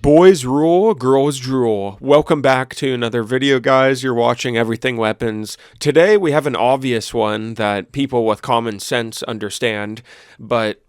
Boys rule, girls drool. Welcome back to another video, guys. You're watching Everything Weapons. Today we have an obvious one that people with common sense understand, but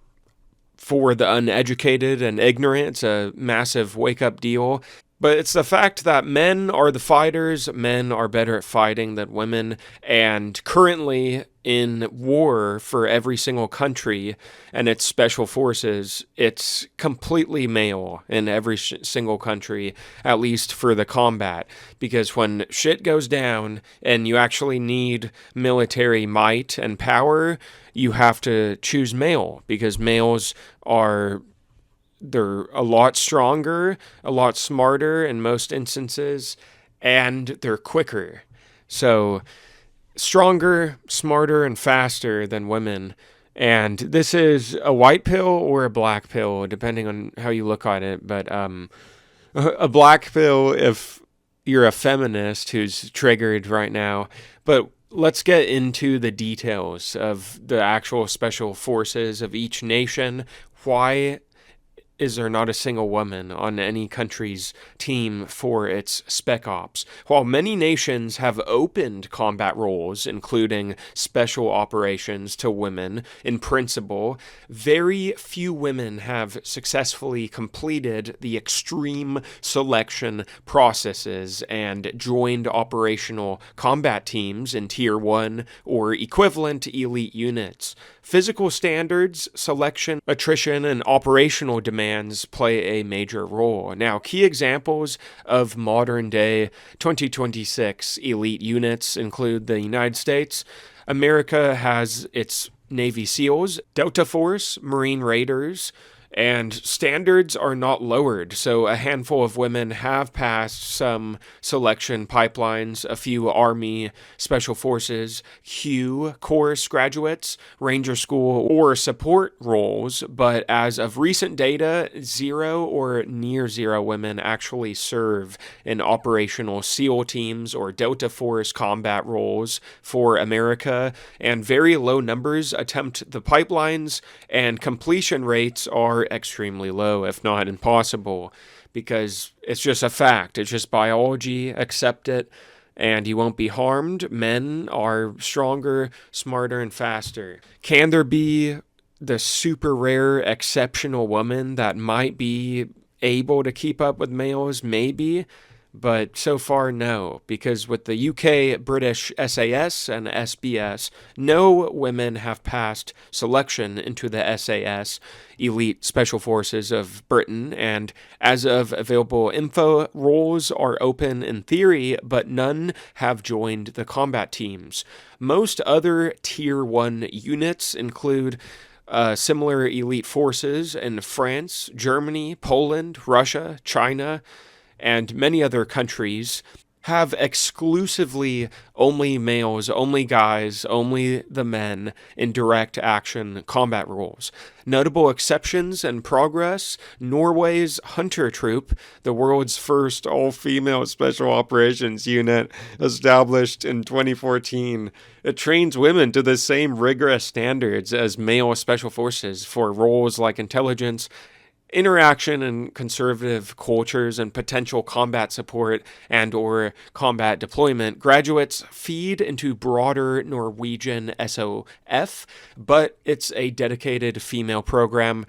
for the uneducated and ignorant, it's a massive wake-up deal. But it's the fact that men are the fighters, men are better at fighting than women, and currently in war for every single country and its special forces, it's completely male in every single country, at least for the combat. Because when shit goes down and you actually need military might and power, you have to choose male, because males are they're a lot stronger, a lot smarter in most instances, and they're quicker. So, stronger, smarter, and faster than women. And this is a white pill or a black pill, depending on how you look at it. But a black pill if you're a feminist who's triggered right now. But let's get into the details of the actual special forces of each nation. Why is there not a single woman on any country's team for its spec ops? While many nations have opened combat roles, including special operations, to women, in principle, very few women have successfully completed the extreme selection processes and joined operational combat teams in Tier 1 or equivalent elite units. Physical standards, selection, attrition, and operational demands play a major role. Now, key examples of modern day 2026 elite units include the United States. America has its Navy SEALs, Delta Force, Marine Raiders, and standards are not lowered. So a handful of women have passed some selection pipelines, a few Army Special Forces, Q course graduates, Ranger School, or support roles, but as of recent data, 0 or near 0 women actually serve in operational SEAL teams or Delta Force combat roles for America, and very low numbers attempt the pipelines, and completion rates are extremely low, if not impossible, because it's just a fact. It's just biology. Accept it, and you won't be harmed. Men are stronger, smarter, and faster. Can there be the super rare, exceptional woman that might be able to keep up with males? Maybe. But so far, no, because with the UK, British SAS, and SBS, no women have passed selection into the SAS, Elite Special Forces of Britain, and as of available info, roles are open in theory, but none have joined the combat teams. Most other Tier 1 units include similar elite forces in France, Germany, Poland, Russia, China, and many other countries have exclusively only males, only guys, only the men in direct action combat roles. Notable exceptions and progress: Norway's Hunter Troop, the world's first all-female special operations unit, established in 2014. It trains women to the same rigorous standards as male special forces for roles like intelligence, interaction in conservative cultures, and potential combat support and or combat deployment. Graduates feed into broader Norwegian SOF, but it's a dedicated female program,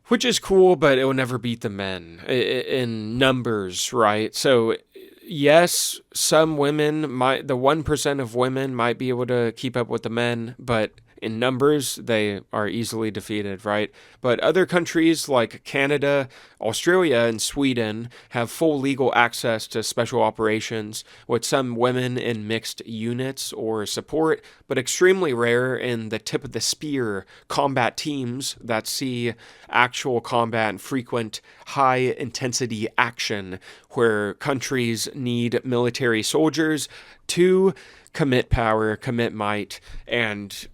which is cool, but it will never beat the men in numbers, right? So yes, some women might, the 1% of women might be able to keep up with the men, but in numbers, they are easily defeated, right? But other countries like Canada, Australia, and Sweden have full legal access to special operations, with some women in mixed units or support, but extremely rare in the tip of the spear combat teams that see actual combat and frequent high-intensity action, where countries need military soldiers to commit power, commit might, and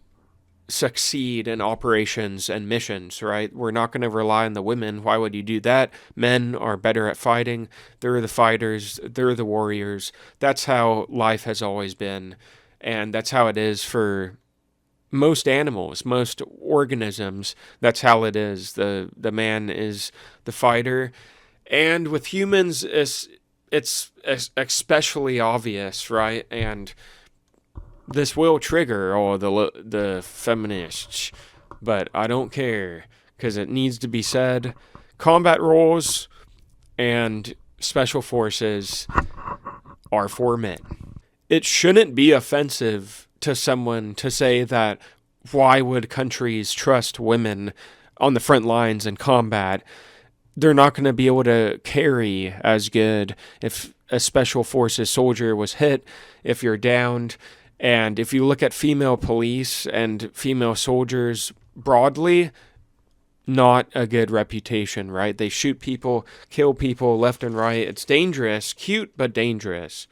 succeed in operations and missions, right? We're not going to rely on the women. Why would you do that? Men are better at fighting. They're the fighters. They're the warriors. That's how life has always been. And that's how it is for most animals, most organisms. That's how it is. The man is the fighter. And with humans, it's especially obvious, right? And this will trigger all the feminists, but I don't care because it needs to be said. Combat roles and special forces are for men. It shouldn't be offensive to someone to say that why would countries trust women on the front lines in combat? They're not going to be able to carry as good if a special forces soldier was hit, if you're downed. And if you look at female police and female soldiers broadly, not a good reputation, right? They shoot people, kill people left and right. It's dangerous, cute, but dangerous.